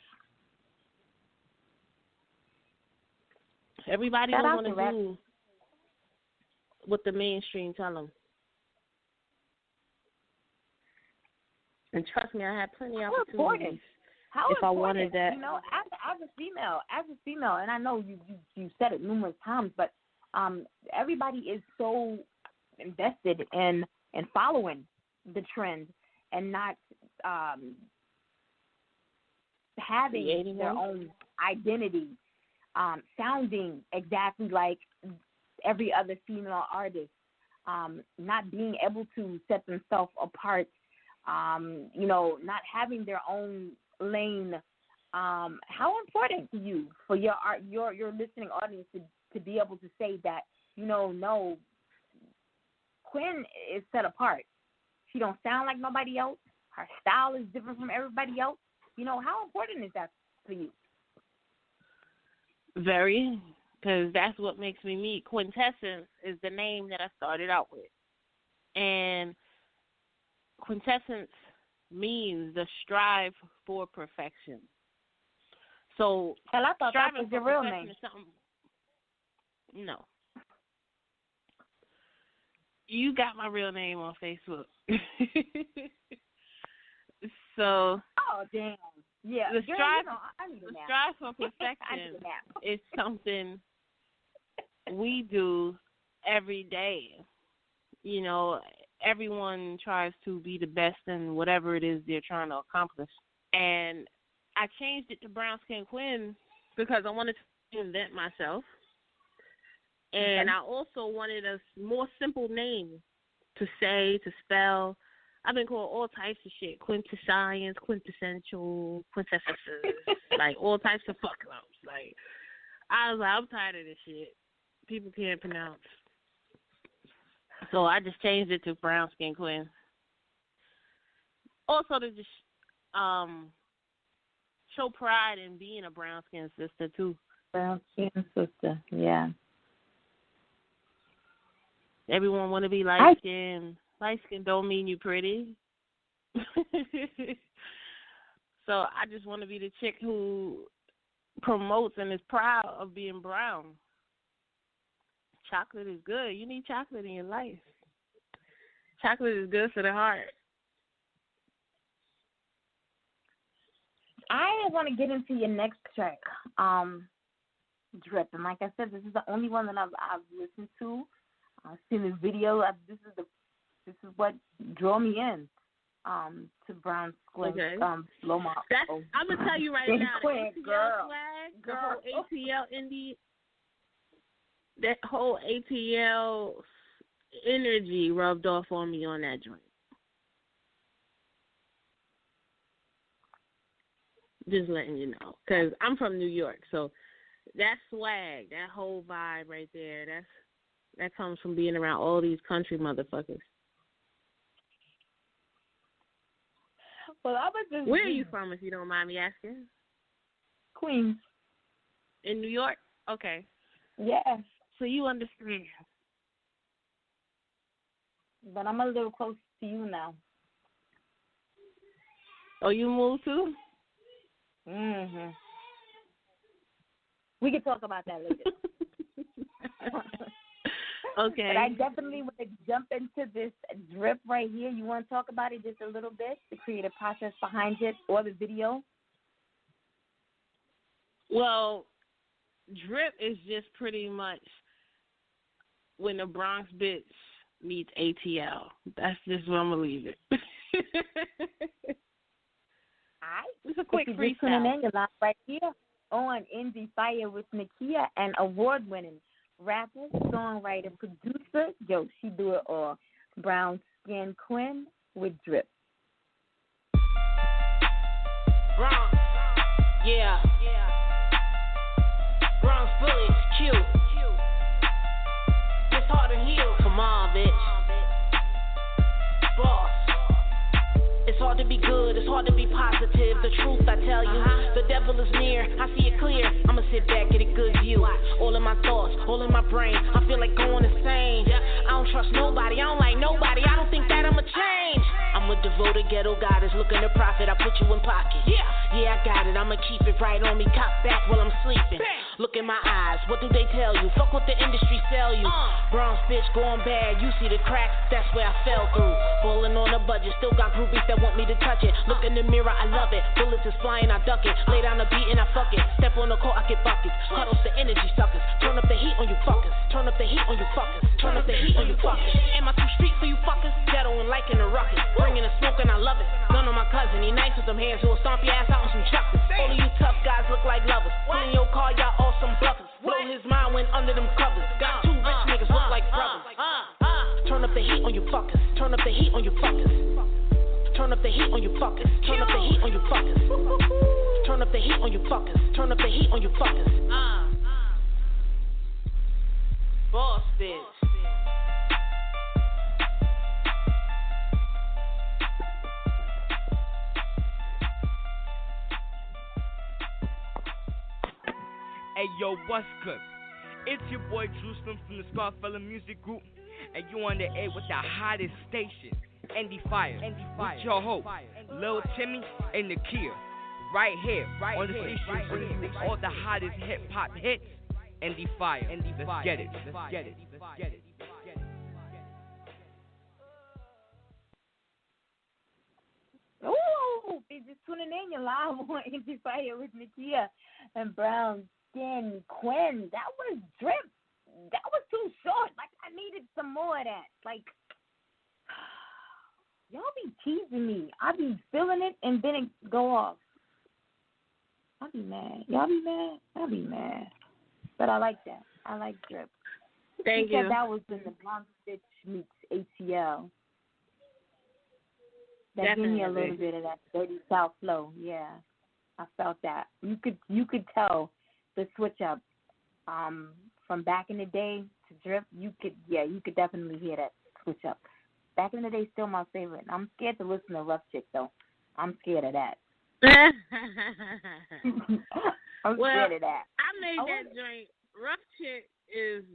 Everybody don't want to do what the mainstream tell them. And trust me, I had plenty of opportunities. If I wanted that,
you know, as a female, and I know you said it numerous times, but everybody is so invested in following the trend and not having their own identity, sounding exactly like every other female artist, not being able to set themselves apart, you know, not having their own lane. How important to you for your listening audience to be able to say that, you know, no, Quin is set apart. She don't sound like nobody else. Her style is different from everybody else. You know, how important is that for you?
Very, because that's what makes me me. Quintessence is the name that I started out with. And quintessence means the strive for perfection. So,
and I thought that was your real name.
No. You got my real name on Facebook. So,
oh damn, yeah.
The strive for perfection is something we do every day. You know, everyone tries to be the best in whatever it is they're trying to accomplish. And I changed it to Brown Skin Quin because I wanted to invent myself. And I also wanted a more simple name to say, to spell. I've been called all types of shit. Quintesscience, quintessential, quintessences, like all types of fuck ups. Like, I was like, I'm tired of this shit. People can't pronounce. So I just changed it to Brown Skin Quin. Also to just show pride in being a brown skin sister too.
Brown skin sister, yeah.
Everyone want to be light skin. Light skin don't mean you pretty. So I just want to be the chick who promotes and is proud of being brown. Chocolate is good. You need chocolate in your life. Chocolate is good for the heart.
I want to get into your next track, Drip. And like I said, this is the only one that I've listened to. I've seen this video. This is what drew me in to Brown Skin.
Okay.
Loma.
I'm gonna tell you right now.
Quin,
the ATL
girl.
swag, the whole ATL indie, that whole ATL energy rubbed off on me on that joint. Just letting you know, because I'm from New York, so that swag, that whole vibe right there, that comes from being around all these country motherfuckers.
Well, I was just.
Where are you from, if you don't mind me asking?
Queens.
In New York? Okay.
Yeah.
So you understand.
But I'm a little close to you now.
Oh, you moved too?
Mhm. We can talk about that later.
Okay.
But I definitely want to jump into this drip right here. You want to talk about it just a little bit, the creative process behind it, or the video?
Well, drip is just pretty much when the Bronx bitch meets ATL. That's just where I'm gonna leave it. It's a quick freestyle.
Just tuning in, you're live right here on Endie Fiya with Nakia, an award-winning rapper, songwriter, producer. Yo, she do it all. Brown Skin Quin with drip.
Bronx, yeah. Bronx Village, Q. It's hard to heal. Famob, bitch. Boss. It's hard to be good, it's hard to be positive. The truth I tell you, the devil is near. I see it clear. I'ma sit back, get a good view. All in my thoughts, all in my brain. I feel like going insane. I don't trust nobody, I don't like nobody. I don't think that I'ma change. I'm a devoted ghetto goddess, looking to profit. I put you in pocket. Yeah, I got it. I'ma keep it right on me. Cop back while I'm sleeping. Look in my eyes, what do they tell you? Fuck what the industry sell you. Bronx bitch going bad, you see the cracks, that's where I fell through. Balling on a budget, still got groupies that want me to touch it. Look in the mirror, I love it. Bullets is flying, I duck it. Lay down the beat and I fuck it. Step on the court, I get buckets. Huddles the energy suckers. Turn up the heat on you fuckers. Turn up the heat on you fuckers. Turn up the heat on you fuckers. Am I too street for you fuckers? Ghetto and liking the ruckus. Bringing the smoke and I love it. None of my cousin, he nice with them hands, who'll stomp your ass out on some chuckers. All of you tough guys look like lovers. In your car, y'all all some bluffers. Blow his mind when under them covers. Got two rich niggas look like brothers. Turn up the heat on you fuckers. Turn up the heat on you fuckers. Turn up the heat on you fuckers. Turn up the heat on you fuckers. Turn up the heat on you fuckers. Turn up the heat on you fuckers. Boss bitch.
Hey yo, what's good? It's your boy Jerusalem from the Scarfella Music Group, and you on the air with the hottest station, Endie Fiya, with your host, Lil Timmy and Nakia, right here on the station bringing you all the hottest hip hop hits. Endie Fiya, let's get it.
Ooh, if you're just tuning in, you're live on Endie Fiya with Nakia and Brown Skin Quin. That was drip. That was too short. Like, I needed some more of that. Like, y'all be teasing me. I be feeling it and then it go off. I be mad. Y'all be mad? I be mad. But I like that. I like drip.
Thank you.
That was in the Bronx Bitch meets ATL. That
Definitely.
gave me a little bit of that dirty South flow. Yeah, I felt that. You could tell the switch up from back in the day to drip. You could definitely hear that switch up. Back in the day, still my favorite. I'm scared to listen to Rough Chick though. I'm scared of that. I'm scared of that.
I made that joint. Rough Chick is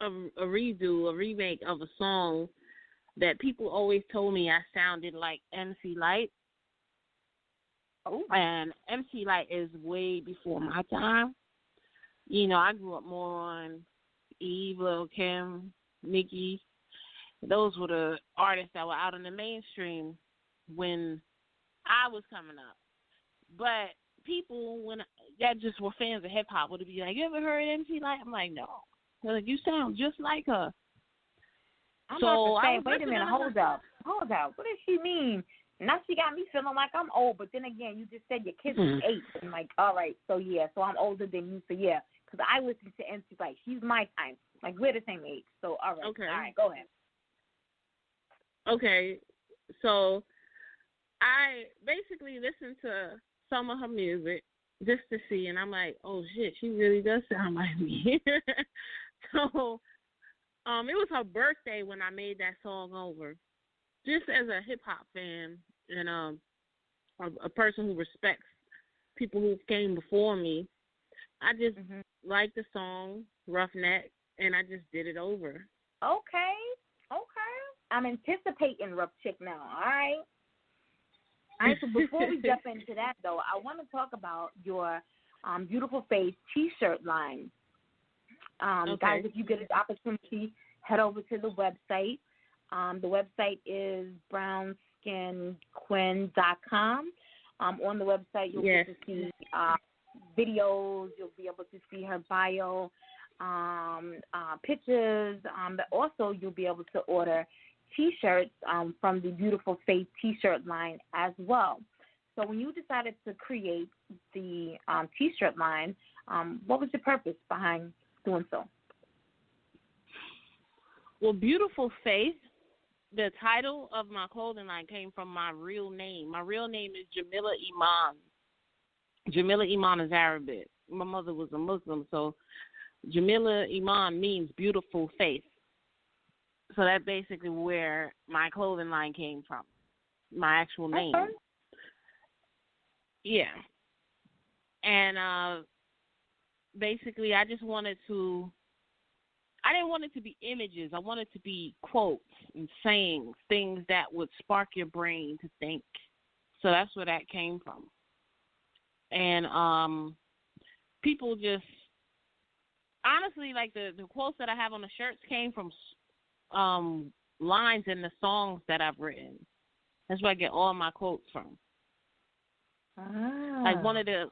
a remake of a song that people always told me I sounded like MC Lyte. Oh. And MC Lyte is way before my time. You know, I grew up more on Eve, Lil' Kim, Nicki. Those were the artists that were out in the mainstream when I was coming up. But people that just were fans of hip hop would be like, "You ever heard MC Lyte?" I'm like, "No." They're like, "You sound just like her."
I'm about to say, wait a minute, hold up. What does she mean? Now she got me feeling like I'm old, but then again, you just said your kids is 8. I'm like, all right, so I'm older than you, so yeah. Because I listen to MC Lyte. She's my time. Like, we're the same age. So, all right.
Okay.
All right, go ahead.
Okay. So, I basically listened to some of her music just to see, and I'm like, oh, shit, she really does sound like me. So, it was her birthday when I made that song over. Just as a hip-hop fan and a person who respects people who came before me, I just liked the song, Roughneck, and I just did it over.
Okay. I'm anticipating Rough Chick now, all right? All right, so before we jump into that, though, I want to talk about your Beautiful Face T-shirt line.
Okay.
Guys, if you get an opportunity, head over to the website. The website is brownskinquin.com. On the website, you'll get to see videos. You'll be able to see her bio. pictures, but also you'll be able to order T-shirts from the Beautiful Faith T-shirt line as well. So when you decided to create the T-shirt line, what was the purpose behind doing so?
Well, Beautiful Faith, the title of my clothing line came from my real name. My real name is Jamila Iman. Jamila Iman is Arabic. My mother was a Muslim, so Jamila Iman means beautiful faith. So that's basically where my clothing line came from, my actual name.
Okay.
Yeah. And basically I just wanted to, I didn't want it to be images. I wanted it to be quotes and sayings, things that would spark your brain to think. So that's where that came from. And people just, honestly, like the quotes that I have on the shirts came from lines in the songs that I've written. That's where I get all my quotes from. Like one of the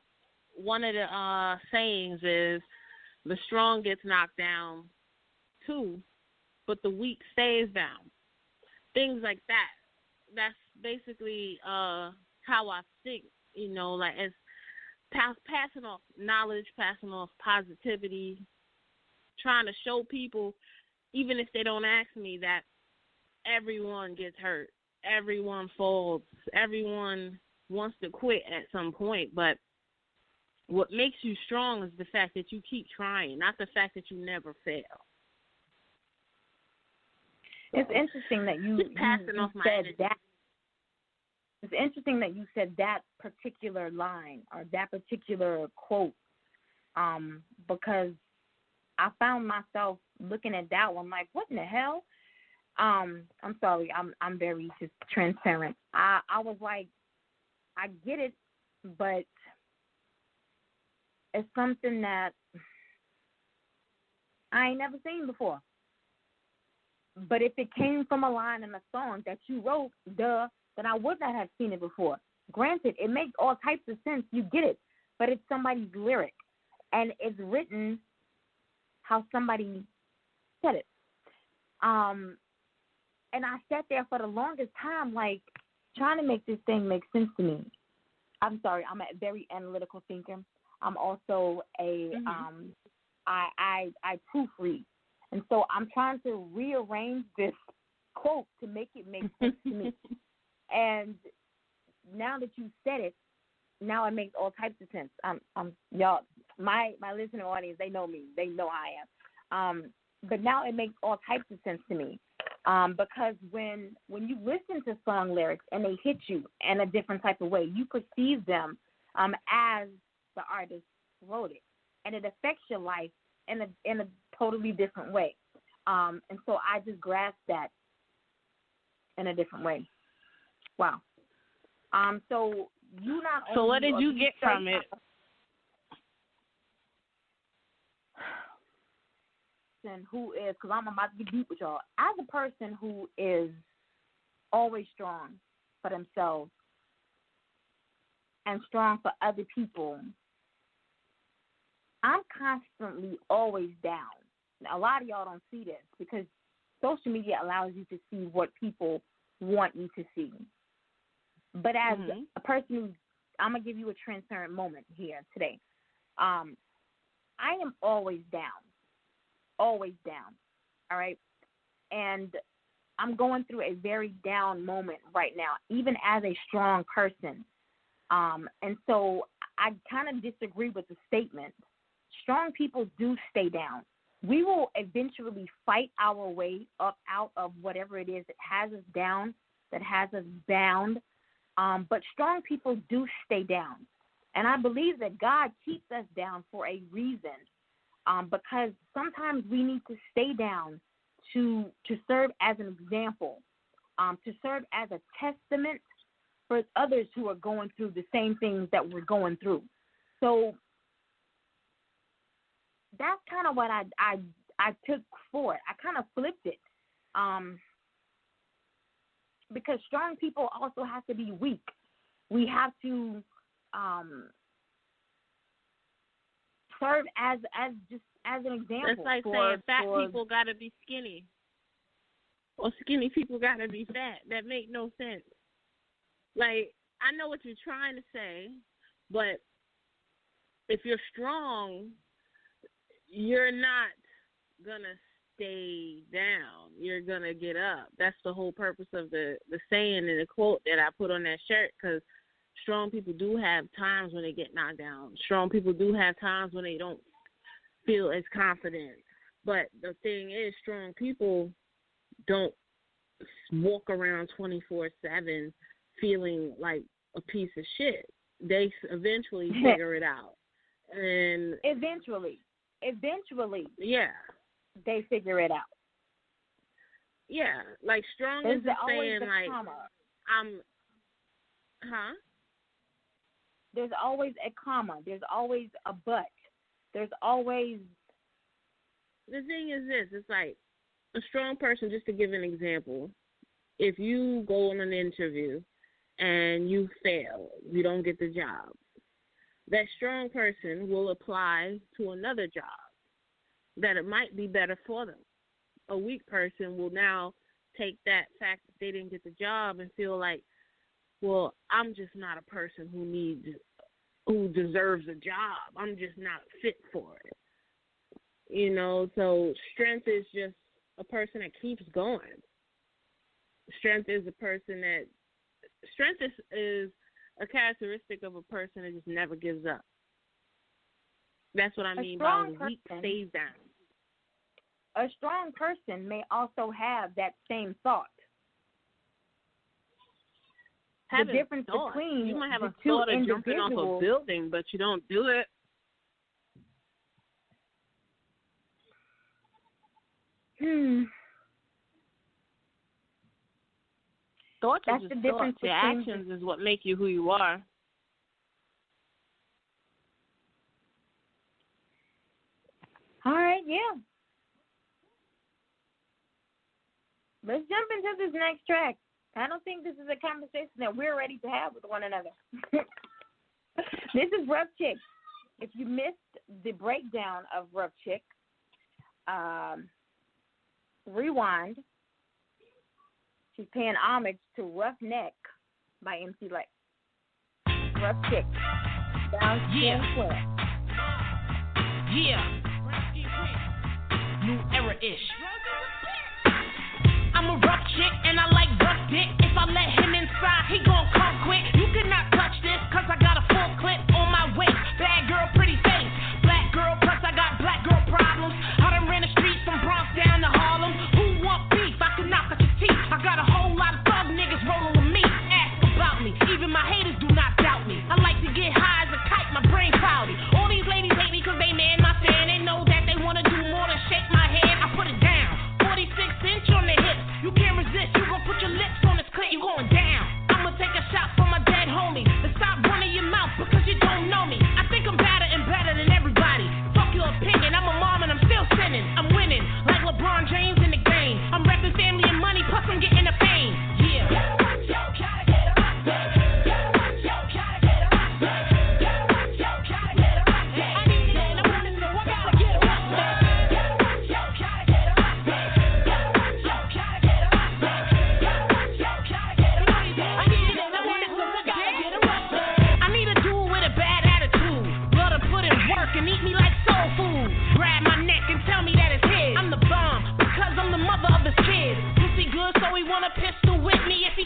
sayings is, the strong gets knocked down too, but the weak stays down. Things like that. That's basically how I think, you know, like as passing off knowledge, passing off positivity, trying to show people, even if they don't ask me, that everyone gets hurt, everyone falls, everyone wants to quit at some point, but what makes you strong is the fact that you keep trying, not the fact that you never fail.
It's interesting that you said that. It's interesting that you said that particular line or that particular quote, because I found myself looking at that one like, what in the hell? I'm sorry, I'm very just transparent. I was like, I get it, but it's something that I ain't never seen before. But if it came from a line in a song that you wrote, then I would not have seen it before. Granted, it makes all types of sense. You get it. But it's somebody's lyric. And it's written how somebody said it. And I sat there for the longest time, like, trying to make this thing make sense to me. I'm sorry, I'm a very analytical thinker. I'm also a, I proofread. And so I'm trying to rearrange this quote to make it make sense to me. And now that you said it, now it makes all types of sense. Y'all, my listening audience, they know me. They know I am. But now it makes all types of sense to me. Because when you listen to song lyrics and they hit you in a different type of way, you perceive them as the artist wrote it, and it affects your life in a totally different way. And so I just grasped that in a different way. Wow. So you not only.
So what did you get from it?
Who is, because I'm about to get deep with y'all, as a person who is always strong for themselves and strong for other people, I'm constantly always down. Now, a lot of y'all don't see this because social media allows you to see what people want you to see. But as a person who, I'm going to give you a transparent moment here today. I am always down. Always down, all right? And I'm going through a very down moment right now, even as a strong person. And so I kind of disagree with the statement. Strong people do stay down. We will eventually fight our way up out of whatever it is that has us down, that has us bound. But strong people do stay down. And I believe that God keeps us down for a reason. Because sometimes we need to stay down to serve as an example, to serve as a testament for others who are going through the same things that we're going through. So that's kind of what I took for it. I kind of flipped it, because strong people also have to be weak. We have to serve as just as an example.
That's like saying fat people got to be skinny. Or skinny people got to be fat. That make no sense. Like, I know what you're trying to say, but if you're strong, you're not going to stay down. You're going to get up. That's the whole purpose of the saying and the quote that I put on that shirt, because strong people do have times when they get knocked down. Strong people do have times when they don't feel as confident. But the thing is, strong people don't walk around 24/7 feeling like a piece of shit. They eventually figure it out. And
eventually,
yeah,
they figure it out.
Yeah, like strong is saying like
comma. There's always a comma. There's always a but. There's always.
The thing is this: it's like a strong person. Just to give an example, if you go on an interview and you fail, you don't get the job, that strong person will apply to another job that it might be better for them. A weak person will now take that fact that they didn't get the job and feel like, well, I'm just not a person who deserves a job. I'm just not fit for it. You know, so strength is just a person that keeps going. Strength is a characteristic of a person that just never gives up. That's what I mean by weak stays down.
A strong person may also have that same thought. The difference between
you might have
the
a
two
thought of
individuals,
jumping off a building, but you don't do it. Thoughts are just thoughts. Your actions is what make you who you are.
All right, yeah. Let's jump into this next track. I don't think this is a conversation that we're ready to have with one another. This is Rough Chick. If you missed the breakdown of Rough Chick, rewind. She's paying homage to Rough Neck by MC Light. Rough Chick. Down Skin Quin.
Yeah. New era-ish. I'm a rough chick and I like rough dick. If I let him inside, he gon' come quick. You cannot touch this, cause I got a full clip on my waist. Bad girl, pretty face. Black girl, plus I got black girl problems. I done ran the streets from Bronx down to Harlem. Who want beef? I can knock out your teeth. I got a whole lot of thug niggas rolling with me. Ask about me. Even my haters do not doubt me. I like to get high as a kite, my brain cloudy. All these ladies hate me cause they man my fan. They know that they wanna do more than shake my hand. I put it down. 46-inch on the hips. You can't resist. You gon' put your lips on this clit. You going down. I'ma take a shot for my dead homie. And stop running your mouth because you don't know me. I think I'm better and better than everybody. Fuck your opinion. I'm a mom and I'm still sinning. I'm winning like LeBron James in the game. I'm repping family and money. Plus I'm getting the fame. Yeah.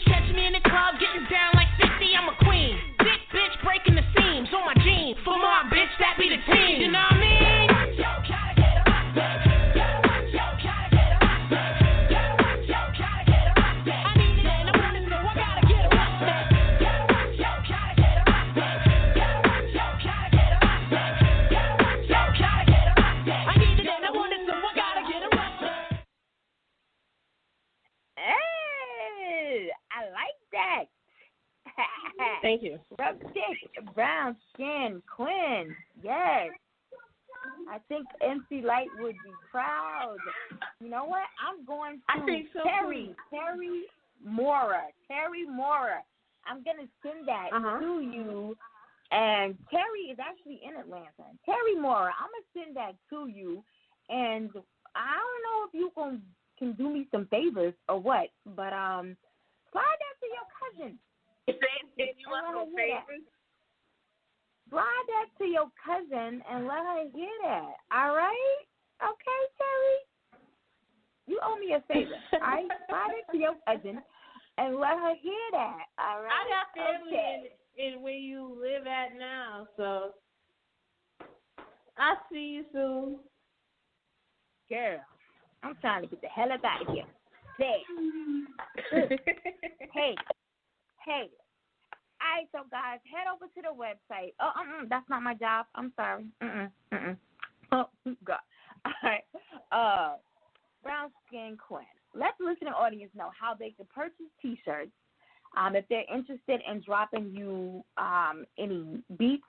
Catch me in the club getting down like 50, I'm a queen. Thick bitch breaking the seams on my jeans. Famob bitch, that be the team. You know what I mean?
Thank you.
Rough Chick, Brown Skin Quin. Yes. I think MC Light would be proud. You know what? I'm going to
I think so
Terry Mora. I'm going to send that to you And Terry is actually in Atlanta. Terry Mora, I'm going to send that to you. And I don't know if you can do me some favors or what, but slide that to your cousin.
You want no favors?
Slide that to your cousin and let her hear that. All right? Okay, Terry? You owe me a favor. All right? Slide it to your cousin and let her hear that. All right?
I got family in where you live at now, so I'll see you soon.
Girl, I'm trying to get the hell up out of here. Hey. Hey. All right, so guys, head over to the website. Oh, that's not my job. I'm sorry. Oh, God. All right. Brown Skin Quin. Let the listening audience know how they can purchase T-shirts. If they're interested in dropping you any beats,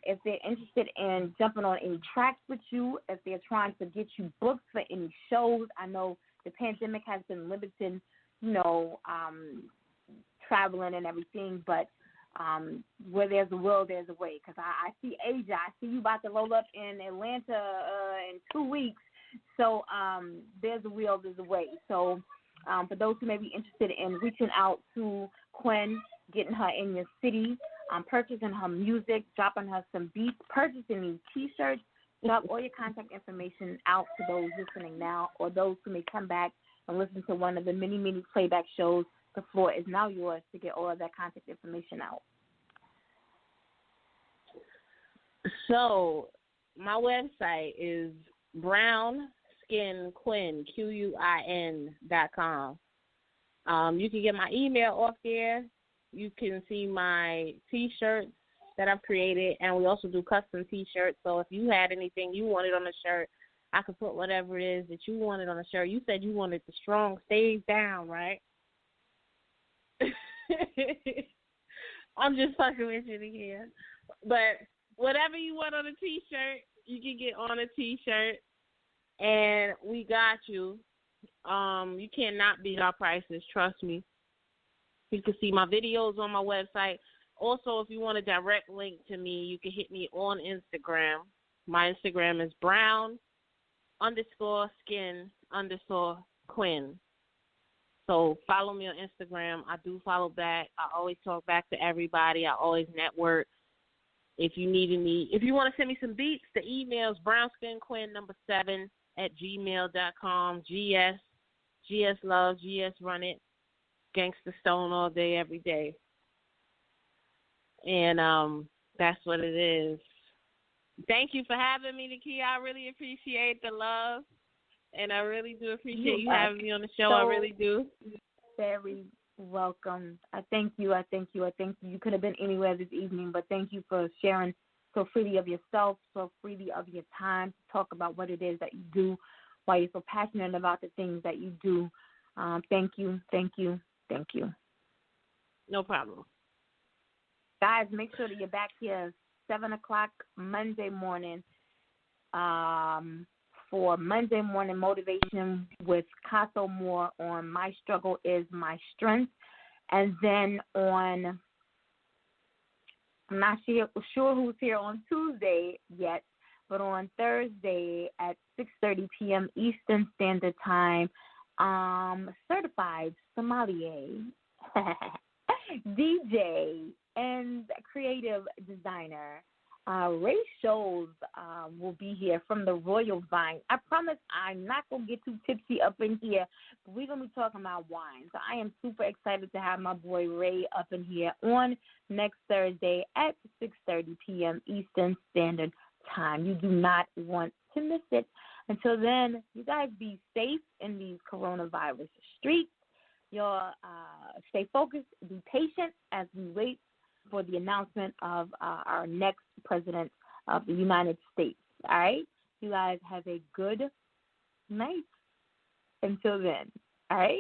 if they're interested in jumping on any tracks with you, if they're trying to get you booked for any shows. I know the pandemic has been limiting, traveling and everything, but where there's a will, there's a way. Because I see Asia. I see you about to roll up in Atlanta in 2 weeks. So there's a will, there's a way. So for those who may be interested in reaching out to Quin, getting her in your city, purchasing her music, dropping her some beats, purchasing these T-shirts, drop all your contact information out to those listening now or those who may come back and listen to one of the many, many playback shows. The floor is now yours to get all of that contact information out.
So my website is brownskinquin, QUIN.com. You can get my email off there. You can see my T-shirts that I've created, and we also do custom T-shirts. So if you had anything you wanted on a shirt, I could put whatever it is that you wanted on a shirt. You said you wanted the strong stays down, right? I'm just fucking with you here. But whatever you want on a T-shirt, you can get on a T-shirt, and we got you. You cannot beat our prices, trust me. You can see my videos on my website. Also, if you want a direct link to me, you can hit me on Instagram. My Instagram is brown_skin_Quin. So follow me on Instagram. I do follow back. I always talk back to everybody. I always network. If you want to send me some beats, the email is brownskinquin7@gmail.com. GS love, GS run it. Gangsta Stone all day, every day. And that's what it is. Thank you for having me, Nakia. I really appreciate the love. And I really do appreciate you having me on the show. I really do.
Very welcome. I thank you. You could have been anywhere this evening, but thank you for sharing so freely of yourself, so freely of your time to talk about what it is that you do, why you're so passionate about the things that you do. Thank you.
No problem.
Guys, make sure that you're back here 7 o'clock Monday morning for Monday Morning Motivation with Casso Moore on My Struggle is My Strength. And then I'm not sure who's here on Tuesday yet, but on Thursday at 6:30 p.m. Eastern Standard Time, certified sommelier, DJ, and creative designer Ray Scholes will be here from the Royal Vine. I promise I'm not going to get too tipsy up in here, but we're going to be talking about wine. So I am super excited to have my boy Ray up in here on next Thursday at 6:30 p.m. Eastern Standard Time. You do not want to miss it. Until then, you guys be safe in these coronavirus streets. Y'all stay focused, be patient as we wait for the announcement of our next president of the United States. All right? You guys have a good night until then. All right?